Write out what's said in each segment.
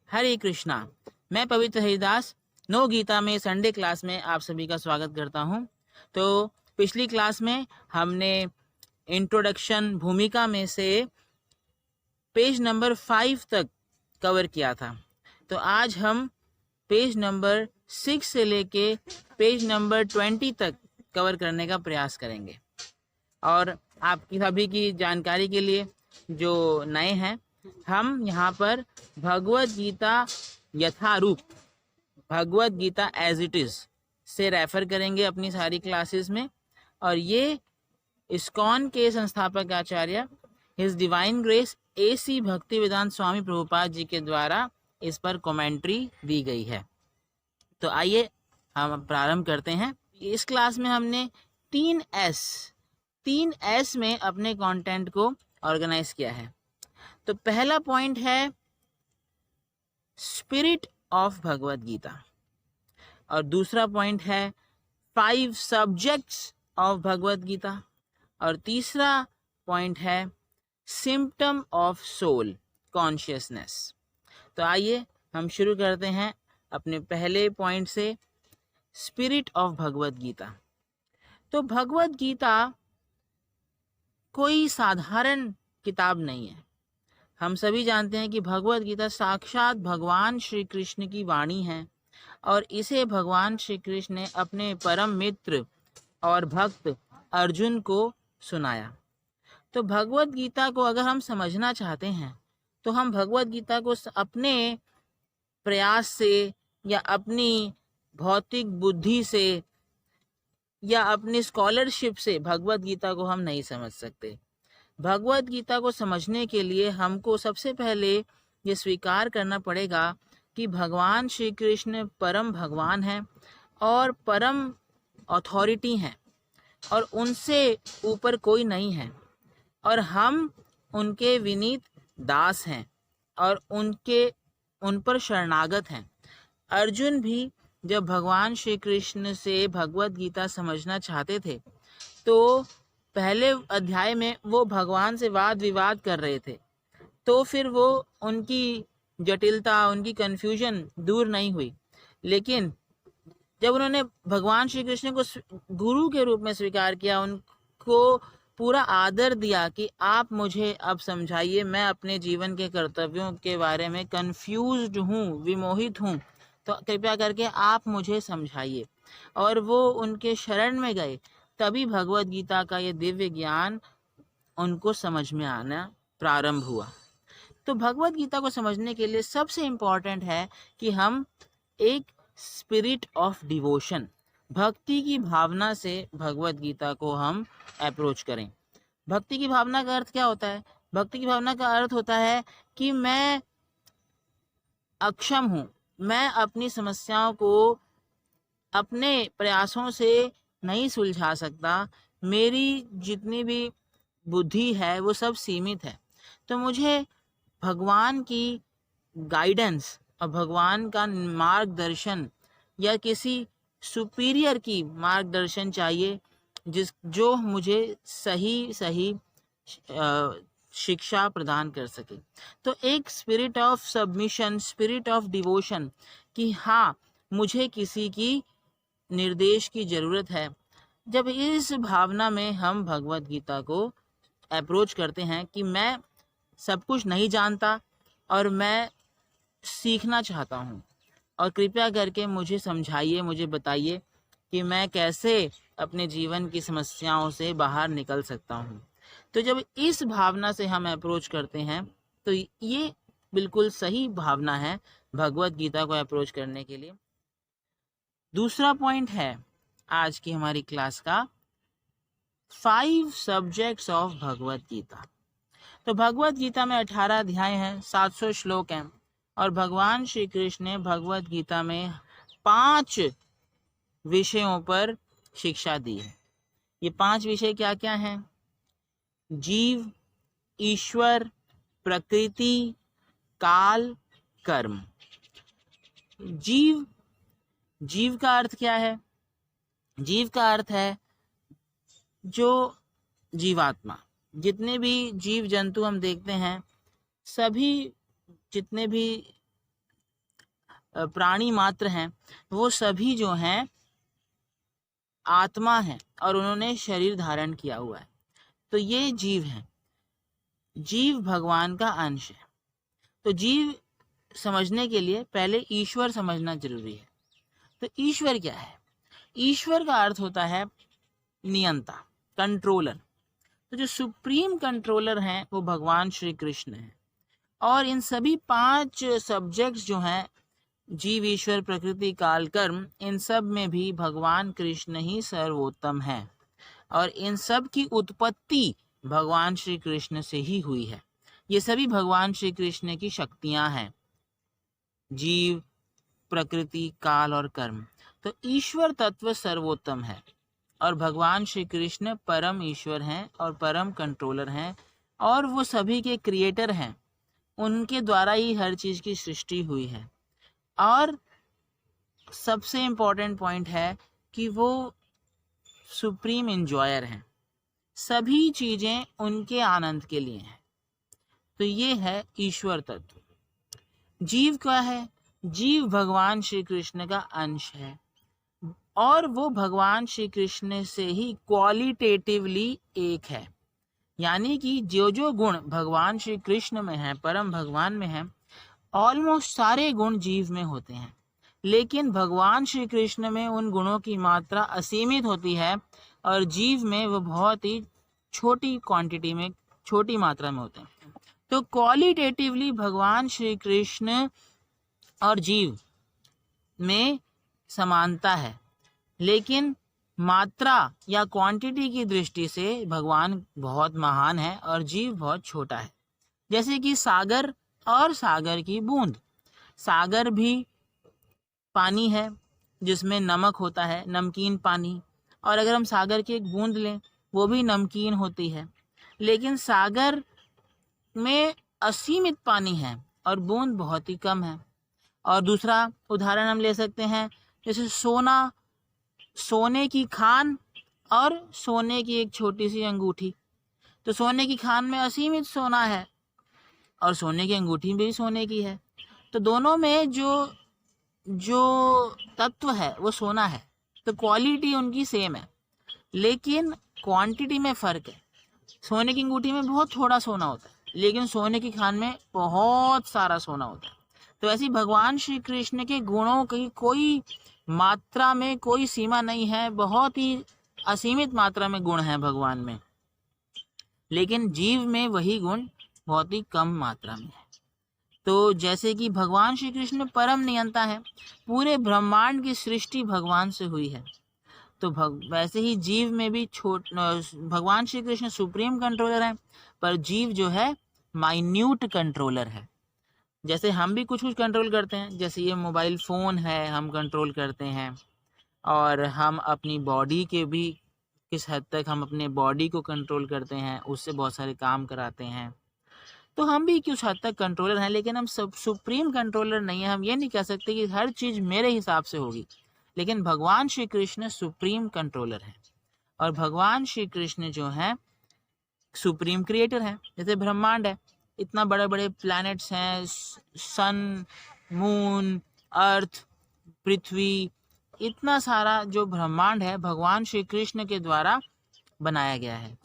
हरे कृष्णा। मैं पवित्र हरिदास नो गीता में संडे क्लास में आप सभी का स्वागत करता हूं। तो पिछली क्लास में हमने इंट्रोडक्शन भूमिका में से पेज नंबर 5 तक कवर किया था। तो आज हम पेज नंबर 6 से लेके पेज नंबर 20 तक कवर करने का प्रयास करेंगे। और आपकी सभी की जानकारी के लिए जो नए हैं, हम यहाँ पर भगवत गीता यथारूप, Bhagavad Gita as it is से रेफर करेंगे अपनी सारी क्लासेस में। और ये इस्कॉन के संस्थापक आचार्य his divine grace AC Bhaktivedanta Swami Prabhupada ji के द्वारा इस पर कमेंट्री दी गई है। तो आइए हम प्रारंभ करते हैं। इस क्लास में हमने 3S में अपने कंटेंट को ऑर्गेनाइज किया है। तो पहला पॉइंट है स्पिरिट ऑफ भगवत गीता, और दूसरा पॉइंट है 5 सब्जेक्ट्स ऑफ भगवत गीता, और तीसरा पॉइंट है सिम्पटम ऑफ सोल कॉन्शियसनेस। तो आइए हम शुरू करते हैं अपने पहले पॉइंट से, स्पिरिट ऑफ भगवत गीता। तो भगवत गीता कोई साधारण किताब नहीं है। हम सभी जानते हैं कि भगवत गीता साक्षात भगवान श्री कृष्ण की वाणी है, और इसे भगवान श्री कृष्ण ने अपने परम मित्र और भक्त अर्जुन को सुनाया। तो भगवत गीता को अगर हम समझना चाहते हैं तो हम भगवत गीता को अपने प्रयास से या अपनी भौतिक बुद्धि से या अपनी स्कॉलरशिप से भगवत गीता को हम नहीं समझ सकते। भगवत गीता को समझने के लिए हमको सबसे पहले ये स्वीकार करना पड़ेगा कि भगवान श्री कृष्ण परम भगवान हैं और परम अथॉरिटी हैं, और उनसे ऊपर कोई नहीं है, और हम उनके विनीत दास हैं और उन पर शरणागत हैं। अर्जुन भी जब भगवान श्री कृष्ण से भगवत गीता समझना चाहते थे तो पहले अध्याय में वो भगवान से वाद विवाद कर रहे थे, तो फिर वो उनकी जटिलता, उनकी कन्फ्यूजन दूर नहीं हुई। लेकिन जब उन्होंने भगवान श्री कृष्ण को गुरु के रूप में स्वीकार किया, उनको पूरा आदर दिया कि आप मुझे अब समझाइए, मैं अपने जीवन के कर्तव्यों के बारे में कंफ्यूज्ड हूँ, विमोहित हूँ, तो कृपया करके आप मुझे समझाइए, और वो उनके शरण में गए, तभी भगवत गीता का ये दिव्य ज्ञान उनको समझ में आना प्रारंभ हुआ। तो भगवत गीता को समझने के लिए सबसे इम्पोर्टेंट है कि हम एक स्पिरिट ऑफ डिवोशन, भक्ति की भावना से भगवत गीता को हम अप्रोच करें। भक्ति की भावना का अर्थ क्या होता है? भक्ति की भावना का अर्थ होता है कि मैं अक्षम हूँ, मैं अपनी समस्याओं को अपने प्रयासों से नहीं सुलझा सकता, मेरी जितनी भी बुद्धि है वो सब सीमित है, तो मुझे भगवान की गाइडेंस और भगवान का मार्गदर्शन या किसी सुपीरियर की मार्गदर्शन चाहिए, जो मुझे सही शिक्षा प्रदान कर सके। तो एक spirit of submission, spirit of devotion, कि हाँ, मुझे किसी की निर्देश की जरूरत है। जब इस भावना में हम भगवत गीता को अप्रोच करते हैं कि मैं सब कुछ नहीं जानता और मैं सीखना चाहता हूँ, और कृपया करके मुझे समझाइए, मुझे बताइए कि मैं कैसे अपने जीवन की समस्याओं से बाहर निकल सकता हूँ। तो जब इस भावना से हम अप्रोच करते हैं तो ये बिल्कुल सही भावना है भगवत गीता को अप्रोच करने के लिए। दूसरा पॉइंट है आज की हमारी क्लास का 5 सब्जेक्ट्स ऑफ भगवत गीता। तो भगवत गीता में 18 अध्याय हैं, 700 श्लोक हैं, और भगवान श्री कृष्ण ने भगवत गीता में 5 विषयों पर शिक्षा दी है। ये 5 विषय क्या क्या हैं? जीव, ईश्वर, प्रकृति, काल, कर्म। जीव का अर्थ क्या है? जीव का अर्थ है जो जीवात्मा। जितने भी जीव जंतु हम देखते हैं, सभी जितने भी प्राणी मात्र हैं वो सभी जो हैं आत्मा है और उन्होंने शरीर धारण किया हुआ है। तो ये जीव हैं। जीव भगवान का अंश है। तो जीव समझने के लिए पहले ईश्वर समझना जरूरी है। तो ईश्वर क्या है? ईश्वर का अर्थ होता है नियंता, कंट्रोलर। तो जो सुप्रीम कंट्रोलर हैं वो भगवान श्री कृष्ण हैं। और इन सभी 5 सब्जेक्ट्स जो हैं, जीव, ईश्वर, प्रकृति, काल, कर्म, इन सब में भी भगवान कृष्ण ही सर्वोत्तम है। और इन सब की उत्पत्ति भगवान श्री कृष्ण से ही हुई है। ये सभी भगवान श्री कृष्ण की शक्तियां हैं, जीव, प्रकृति, काल और कर्म। तो ईश्वर तत्व सर्वोत्तम है और भगवान श्री कृष्ण परम ईश्वर हैं और परम कंट्रोलर हैं और वो सभी के क्रिएटर हैं। उनके द्वारा ही हर चीज की सृष्टि हुई है। और सबसे इम्पोर्टेंट पॉइंट है कि वो सुप्रीम एंजॉयर हैं। सभी चीजें उनके आनंद के लिए हैं। तो ये है ईश्वर तत्व। जीव क्या है? जीव भगवान श्री कृष्ण का अंश है और वो भगवान श्री कृष्ण से ही क्वालिटेटिवली एक है। यानी कि जो जो गुण भगवान श्री कृष्ण में है, परम भगवान में है, ऑलमोस्ट सारे गुण जीव में होते हैं। लेकिन भगवान श्री कृष्ण में उन गुणों की मात्रा असीमित होती है और जीव में वो बहुत ही छोटी क्वांटिटी में, छोटी मात्रा में होते हैं। तो क्वालिटेटिवली भगवान श्री कृष्ण और जीव में समानता है, लेकिन मात्रा या क्वांटिटी की दृष्टि से भगवान बहुत महान है और जीव बहुत छोटा है। जैसे कि सागर और सागर की बूंद। सागर भी पानी है जिसमें नमक होता है, नमकीन पानी। और अगर हम सागर की एक बूंद लें, वो भी नमकीन होती है। लेकिन सागर में असीमित पानी है और बूंद बहुत ही कम है। और दूसरा उदाहरण हम ले सकते हैं, जैसे सोना, सोने की खान और सोने की एक छोटी सी अंगूठी। तो सोने की खान में असीमित सोना है और सोने की अंगूठी भी सोने की है। तो दोनों में जो तत्व है वो सोना है। तो क्वालिटी उनकी सेम है, लेकिन क्वांटिटी में फर्क है। सोने की अंगूठी में बहुत थोड़ा सोना होता है, लेकिन सोने की खान में बहुत सारा सोना होता है। तो ऐसी भगवान श्री कृष्ण के गुणों की कोई मात्रा में कोई सीमा नहीं है, बहुत ही असीमित मात्रा में गुण है भगवान में। लेकिन जीव में वही गुण बहुत ही कम मात्रा में है। तो जैसे कि भगवान श्री कृष्ण परम नियंता है, पूरे ब्रह्मांड की सृष्टि भगवान से हुई है। तो वैसे ही जीव में भी भगवान श्री कृष्ण सुप्रीम कंट्रोलर है, पर जीव जो है माइन्यूट कंट्रोलर है। जैसे हम भी कुछ कुछ कंट्रोल करते हैं, जैसे ये मोबाइल फ़ोन है हम कंट्रोल करते हैं, और हम अपनी बॉडी के भी किस हद तक हम अपने बॉडी को कंट्रोल करते हैं, उससे बहुत सारे काम कराते हैं। तो हम भी कुछ हद तक कंट्रोलर हैं, लेकिन हम सब सुप्रीम कंट्रोलर नहीं है। हम ये नहीं कह सकते कि हर चीज़ मेरे हिसाब से होगी। लेकिन भगवान श्री कृष्ण सुप्रीम कंट्रोलर है और भगवान श्री कृष्ण जो है सुप्रीम क्रिएटर है। जैसे ब्रह्मांड है, इतना बड़े बड़े प्लैनेट्स हैं, सन, मून, अर्थ, पृथ्वी, इतना सारा जो ब्रह्मांड है भगवान श्री कृष्ण के द्वारा बनाया गया है।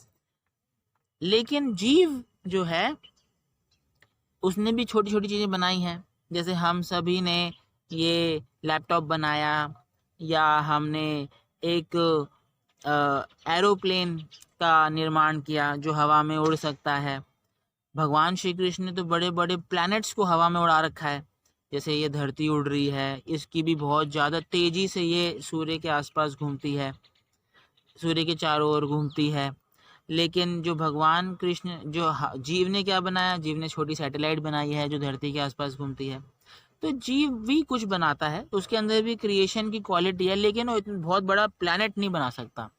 लेकिन जीव जो है उसने भी छोटी छोटी चीज़ें बनाई हैं। जैसे हम सभी ने ये लैपटॉप बनाया, या हमने एक एरोप्लेन का निर्माण किया जो हवा में उड़ सकता है। भगवान श्री कृष्ण ने तो बड़े बड़े प्लैनेट्स को हवा में उड़ा रखा है। जैसे ये धरती उड़ रही है, इसकी भी बहुत ज़्यादा तेज़ी से ये सूर्य के आसपास घूमती है, सूर्य के चारों ओर घूमती है। लेकिन जो भगवान कृष्ण, जो जीव ने क्या बनाया, जीव ने छोटी सैटेलाइट बनाई है जो धरती के आसपास घूमती है। तो जीव भी कुछ बनाता है, उसके अंदर भी क्रिएशन की क्वालिटी है, लेकिन वो इतना बहुत बड़ा प्लैनेट नहीं बना सकता।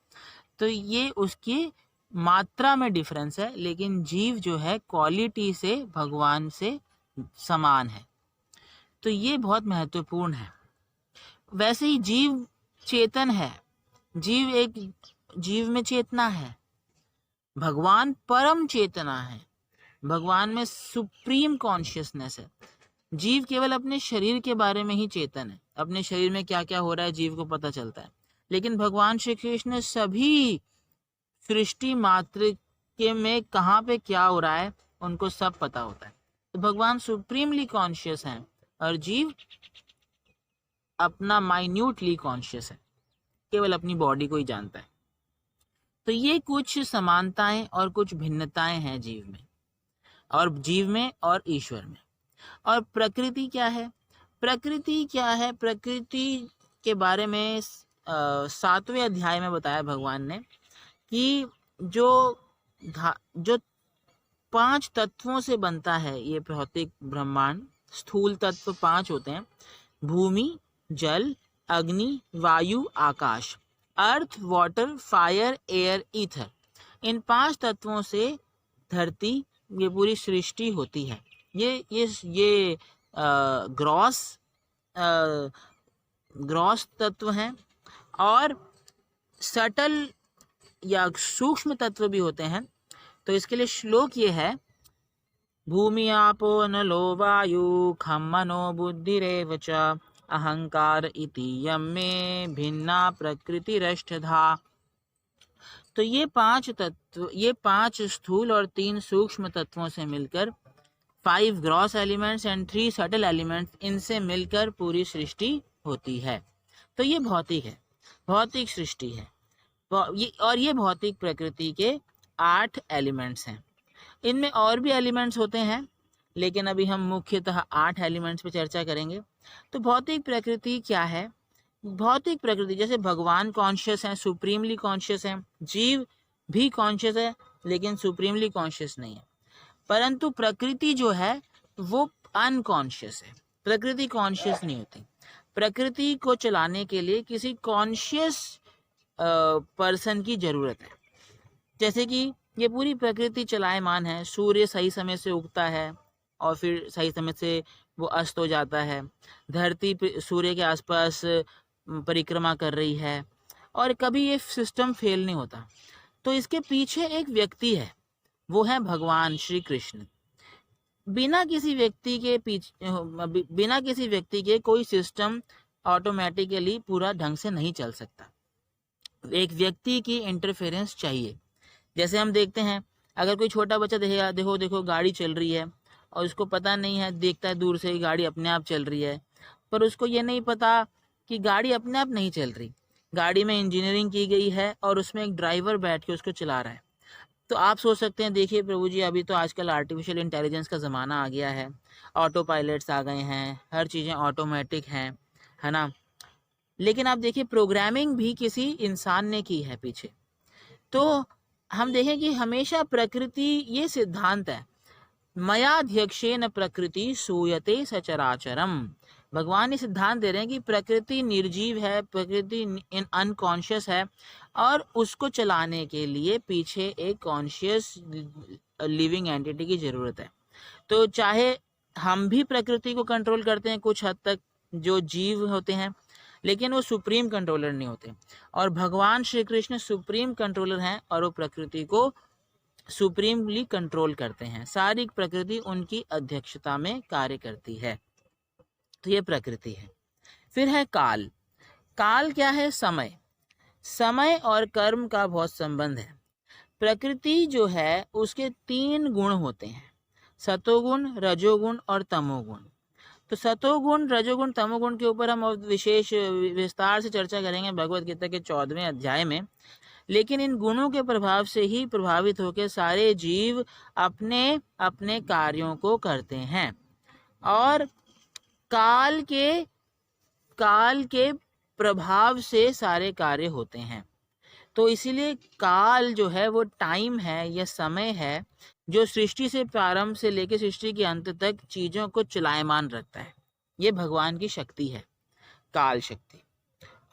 तो ये उसकी मात्रा में डिफरेंस है, लेकिन जीव जो है क्वालिटी से भगवान से समान है। तो ये बहुत महत्वपूर्ण है। वैसे ही जीव चेतन है, जीव में चेतना है। भगवान परम चेतना है, भगवान में सुप्रीम कॉन्शियसनेस है। जीव केवल अपने शरीर के बारे में ही चेतन है, अपने शरीर में क्या क्या हो रहा है जीव को पता चलता है। लेकिन भगवान श्री कृष्ण सभी सृष्टि मात्र के में कहाँ पे क्या हो रहा है उनको सब पता होता है। तो भगवान सुप्रीमली कॉन्शियस हैं और जीव अपना माइन्यूटली कॉन्शियस है, केवल अपनी बॉडी को ही जानता है। तो ये कुछ समानताएं और कुछ भिन्नताएं हैं जीव में और ईश्वर में। और प्रकृति क्या है? प्रकृति के बारे में 7वें अध्याय में बताया भगवान ने कि जो 5 तत्वों से बनता है ये भौतिक ब्रह्मांड। स्थूल तत्व 5 होते हैं, भूमि, जल, अग्नि, वायु, आकाश, अर्थ, वाटर, फायर, एयर, ईथर। इन 5 तत्वों से धरती, ये पूरी सृष्टि होती है। ये ग्रॉस तत्व हैं और सटल या सूक्ष्म तत्व भी होते हैं। तो इसके लिए श्लोक ये है, भूमि आपो नलो वायु खम मनो बुद्धिरेव च अहंकार इति यमे भिन्ना प्रकृतिरष्टधा। तो ये 5 तत्व, ये 5 स्थूल और 3 सूक्ष्म तत्वों से मिलकर 5 gross elements and 3 subtle elements, इनसे मिलकर पूरी सृष्टि होती है। तो ये भौतिक है, भौतिक सृष्टि है। और ये भौतिक प्रकृति के 8 एलिमेंट्स हैं। इनमें और भी एलिमेंट्स होते हैं, लेकिन अभी हम मुख्यतः 8 एलिमेंट्स पे चर्चा करेंगे। तो भौतिक प्रकृति क्या है? भौतिक प्रकृति, जैसे भगवान कॉन्शियस हैं, सुप्रीमली कॉन्शियस हैं, जीव भी कॉन्शियस है लेकिन सुप्रीमली कॉन्शियस नहीं है। परंतु प्रकृति जो है वो अनकॉन्शियस है, प्रकृति कॉन्शियस नहीं होती। प्रकृति को चलाने के लिए किसी कॉन्शियस पर्सन की जरूरत है। जैसे कि ये पूरी प्रकृति चलायमान है, सूर्य सही समय से उगता है और फिर सही समय से वो अस्त हो जाता है, धरती सूर्य के आसपास परिक्रमा कर रही है और कभी ये सिस्टम फेल नहीं होता। तो इसके पीछे एक व्यक्ति है, वो है भगवान श्री कृष्ण। बिना किसी व्यक्ति के कोई सिस्टम ऑटोमेटिकली पूरा ढंग से नहीं चल सकता, एक व्यक्ति की इंटरफेरेंस चाहिए। जैसे हम देखते हैं, अगर कोई छोटा बच्चा देखेगा, देखो गाड़ी चल रही है और उसको पता नहीं है, देखता है दूर से गाड़ी अपने आप चल रही है, पर उसको ये नहीं पता कि गाड़ी अपने आप नहीं चल रही, गाड़ी में इंजीनियरिंग की गई है और उसमें एक ड्राइवर बैठ के उसको चला रहा है। तो आप सोच सकते हैं, देखिए प्रभु जी, अभी तो आजकल आर्टिफिशियल इंटेलिजेंस का ज़माना आ गया है, ऑटो पायलट्स आ गए हैं, हर चीज़ें ऑटोमेटिक हैं, है ना। लेकिन आप देखिए, प्रोग्रामिंग भी किसी इंसान ने की है पीछे। तो हम देखें कि हमेशा प्रकृति, ये सिद्धांत है, मयाध्यक्षेन प्रकृति सूयते सचराचरम। भगवान ये सिद्धांत दे रहे हैं कि प्रकृति निर्जीव है, प्रकृति अनकॉन्शियस है और उसको चलाने के लिए पीछे एक कॉन्शियस लिविंग एंटिटी की ज़रूरत है। तो चाहे हम भी प्रकृति को कंट्रोल करते हैं कुछ हद तक, जो जीव होते हैं, लेकिन वो सुप्रीम कंट्रोलर नहीं होते। और भगवान श्री कृष्ण सुप्रीम कंट्रोलर हैं और वो प्रकृति को सुप्रीमली कंट्रोल करते हैं। सारी प्रकृति उनकी अध्यक्षता में कार्य करती है। तो ये प्रकृति है। फिर है काल। काल क्या है? समय। समय और कर्म का बहुत संबंध है। प्रकृति जो है उसके 3 गुण होते हैं, सतोगुण, रजोगुण और तमोगुण। तो सतोगुण, रजोगुण, तमोगुण के ऊपर हम विशेष विस्तार से चर्चा करेंगे भगवत गीता के 14वें अध्याय में। लेकिन इन गुणों के प्रभाव से ही प्रभावित होकर सारे जीव अपने अपने कार्यों को करते हैं और काल के प्रभाव से सारे कार्य होते हैं। तो इसीलिए काल जो है वो टाइम है या समय है, जो सृष्टि से प्रारंभ से लेकर सृष्टि के अंत तक चीजों को चलायमान रखता है। ये भगवान की शक्ति है, काल शक्ति।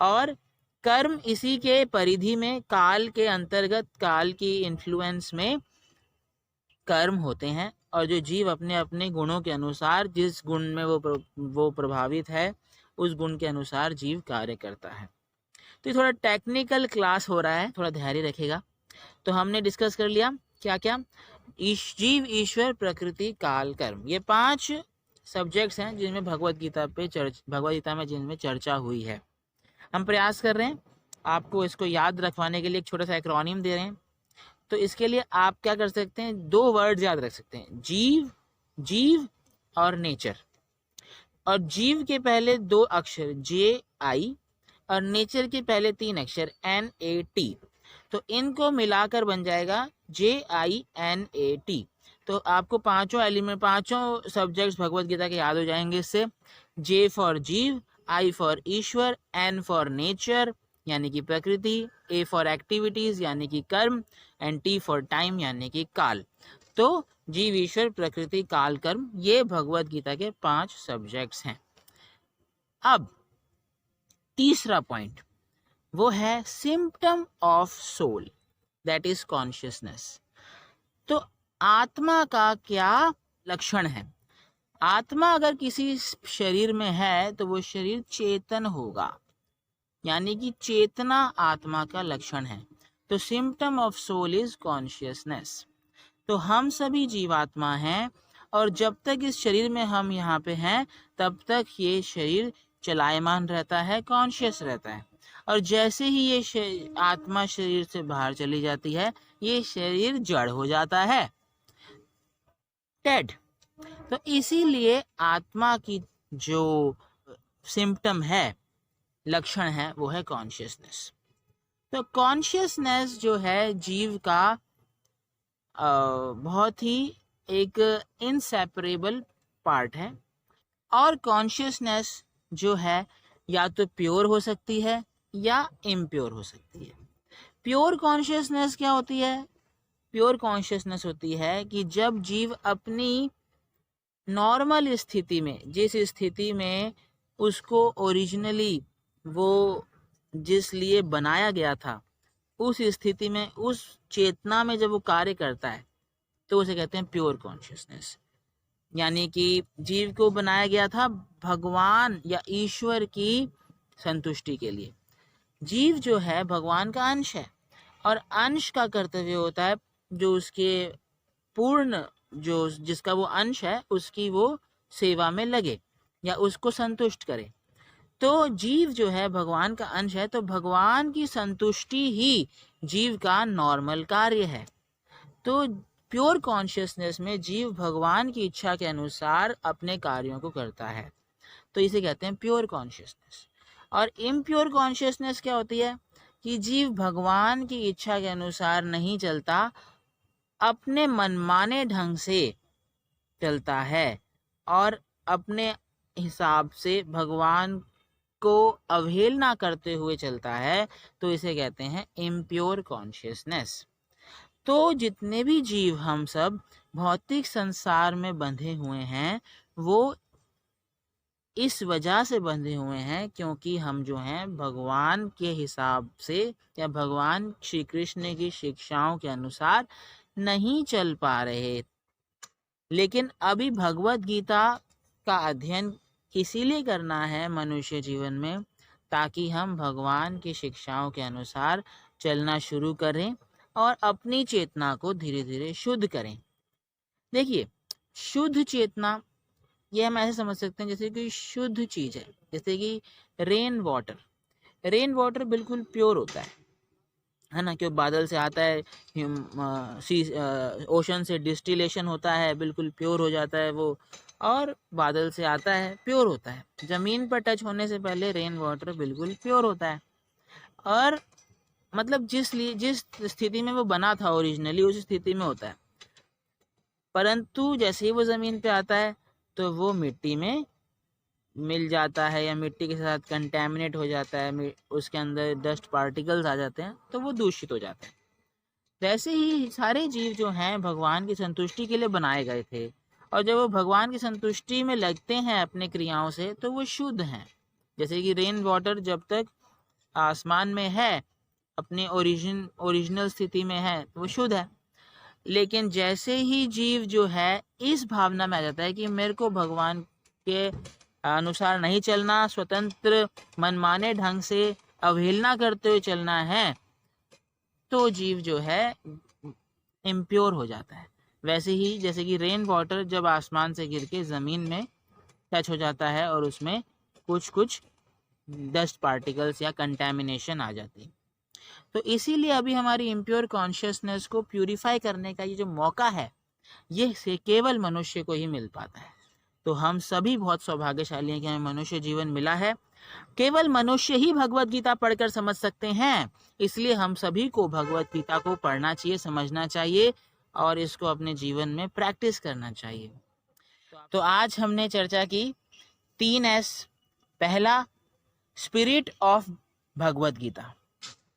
और कर्म इसी के परिधि में, काल के अंतर्गत, काल की इन्फ्लुएंस में कर्म होते हैं और जो जीव अपने अपने गुणों के अनुसार, जिस गुण में वो प्रभावित है, उस गुण के अनुसार जीव कार्य करता है। तो ये थोड़ा टेक्निकल क्लास हो रहा है, थोड़ा धैर्य रखेगा। तो हमने डिस्कस कर लिया क्या क्या, जीव, ईश्वर, प्रकृति, काल, कर्म, ये 5 सब्जेक्ट्स हैं जिनमें भगवत गीता में जिनमें चर्चा हुई है। हम प्रयास कर रहे हैं आपको इसको याद रखवाने के लिए, एक छोटा सा एक्रोनिम दे रहे हैं। तो इसके लिए आप क्या कर सकते हैं, 2 वर्ड याद रख सकते हैं, जीव और नेचर। और जीव के पहले 2 अक्षर JI और नेचर के पहले 3 अक्षर NAT, तो इनको मिलाकर बन जाएगा JINAT। तो आपको पांचों सब्जेक्ट्स भगवत गीता के याद हो जाएंगे इससे। J फॉर जीव, I for Ishwar, N for nature यानी कि प्रकृति, A फॉर एक्टिविटीज यानी कि कर्म, एंड T फॉर टाइम यानी कि काल। तो जीव, ईश्वर, प्रकृति, काल, कर्म, ये भगवत गीता के 5 सब्जेक्ट्स हैं। अब तीसरा पॉइंट वो है symptom of soul, that is consciousness. तो आत्मा का क्या लक्षण है? आत्मा अगर किसी शरीर में है तो वो शरीर चेतन होगा, यानी कि चेतना आत्मा का लक्षण है। तो symptom of soul is consciousness. तो हम सभी जीवात्मा हैं, और जब तक इस शरीर में हम यहाँ पे हैं तब तक ये शरीर चलायमान रहता है, कॉन्शियस रहता है। और जैसे ही ये आत्मा शरीर से बाहर चली जाती है, ये शरीर जड़ हो जाता है, डेड। तो इसीलिए आत्मा की जो सिम्पटम है, लक्षण है, वो है कॉन्शियसनेस। तो कॉन्शियसनेस जो है जीव का बहुत ही एक इनसेपरेबल पार्ट है। और कॉन्शियसनेस जो है या तो प्योर हो सकती है या इम्प्योर हो सकती है। प्योर कॉन्शियसनेस क्या होती है? प्योर कॉन्शियसनेस होती है कि जब जीव अपनी नॉर्मल स्थिति में, जिस स्थिति में उसको ओरिजिनली वो जिस लिए बनाया गया था, उस स्थिति में, उस चेतना में जब वो कार्य करता है, तो उसे कहते हैं प्योर कॉन्शियसनेस। यानी कि जीव को बनाया गया था भगवान या ईश्वर की संतुष्टि के लिए। जीव जो है भगवान का अंश है, और अंश का कर्तव्य होता है जो उसके पूर्ण, जो जिसका वो अंश है, उसकी वो सेवा में लगे या उसको संतुष्ट करे। तो जीव जो है भगवान का अंश है, तो भगवान की संतुष्टि ही जीव का नॉर्मल कार्य है। तो प्योर कॉन्शियसनेस में जीव भगवान की इच्छा के अनुसार अपने कार्यों को करता है, तो इसे कहते हैं प्योर कॉन्शियसनेस। और इम्प्योर कॉन्शियसनेस क्या होती है कि जीव भगवान की इच्छा के अनुसार नहीं चलता, अपने मनमाने ढंग से चलता है और अपने हिसाब से भगवान को अवहेलना करते हुए चलता है, तो इसे कहते हैं इम्प्योर कॉन्शियसनेस। तो जितने भी जीव हम सब भौतिक संसार में बंधे हुए हैं, वो इस वजह से बंधे हुए हैं क्योंकि हम जो हैं भगवान के हिसाब से या भगवान श्री कृष्ण की शिक्षाओं के अनुसार नहीं चल पा रहे। लेकिन अभी भगवत गीता का अध्ययन इसीलिए करना है मनुष्य जीवन में, ताकि हम भगवान की शिक्षाओं के अनुसार चलना शुरू करें और अपनी चेतना को धीरे धीरे शुद्ध करें। देखिए, शुद्ध चेतना ये हम ऐसे समझ सकते हैं जैसे कि शुद्ध चीज है, जैसे कि रेन वाटर बिल्कुल प्योर होता है ना, क्यों बादल से आता है, ओशन से डिस्टिलेशन होता है, बिल्कुल प्योर हो जाता है वो, और बादल से आता है, प्योर होता है। जमीन पर टच होने से पहले रेन वाटर बिल्कुल प्योर होता है, और मतलब जिस स्थिति में वो बना था ओरिजिनली, उस स्थिति में होता है। परंतु जैसे ही वो जमीन पे आता है तो वो मिट्टी में मिल जाता है या मिट्टी के साथ कंटेमिनेट हो जाता है, उसके अंदर डस्ट पार्टिकल्स आ जाते हैं, तो वो दूषित हो जाते हैं। वैसे ही सारे जीव जो हैं भगवान की संतुष्टि के लिए बनाए गए थे, और जब वो भगवान की संतुष्टि में लगते हैं अपने क्रियाओं से, तो वो शुद्ध हैं। जैसे कि रेन वाटर जब तक आसमान में है, अपने ओरिजिनल स्थिति में है, तो वो शुद्ध है। लेकिन जैसे ही जीव जो है इस भावना में आ जाता है कि मेरे को भगवान के अनुसार नहीं चलना, स्वतंत्र मनमाने ढंग से अवहेलना करते हुए चलना है, तो जीव जो है इम्प्योर हो जाता है। वैसे ही जैसे कि रेन वाटर जब आसमान से गिर के ज़मीन में टच हो जाता है और उसमें कुछ कुछ डस्ट पार्टिकल्स या कंटेमिनेशन आ जाती है। तो इसीलिए अभी हमारी इम्प्योर कॉन्शियसनेस को प्यूरिफाई करने का ये जो मौका है, ये से केवल मनुष्य को ही मिल पाता है। तो हम सभी बहुत सौभाग्यशाली हैं कि हमें मनुष्य जीवन मिला है। केवल मनुष्य ही भगवत गीता पढ़कर समझ सकते हैं, इसलिए हम सभी को भगवत गीता को पढ़ना चाहिए, समझना चाहिए और इसको अपने जीवन में प्रैक्टिस करना चाहिए। तो आज हमने चर्चा की 3S। पहला, स्पिरिट ऑफ भगवत गीता,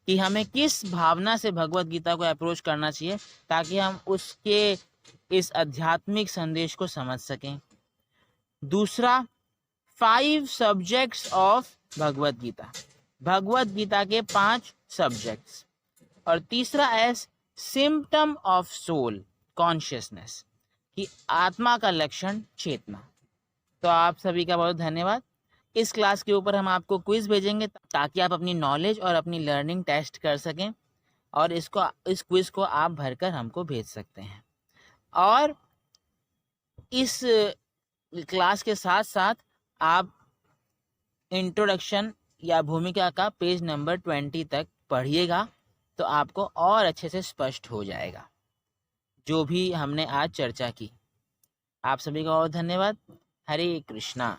कि हमें किस भावना से भगवत गीता को अप्रोच करना चाहिए ताकि हम उसके इस आध्यात्मिक संदेश को समझ सकें। दूसरा, 5 सब्जेक्ट्स ऑफ भगवत गीता, भगवत गीता के 5 सब्जेक्ट्स। और तीसरा एस, सिम्पटम ऑफ सोल कॉन्शियसनेस, कि आत्मा का लक्षण चेतना। तो आप सभी का बहुत धन्यवाद। इस क्लास के ऊपर हम आपको क्विज भेजेंगे ताकि आप अपनी नॉलेज और अपनी लर्निंग टेस्ट कर सकें, और इस क्विज को आप भरकर हमको भेज सकते हैं। और इस क्लास के साथ साथ आप इंट्रोडक्शन या भूमिका का पेज नंबर 20 तक पढ़िएगा, तो आपको और अच्छे से स्पष्ट हो जाएगा जो भी हमने आज चर्चा की। आप सभी का बहुत धन्यवाद। हरे कृष्णा।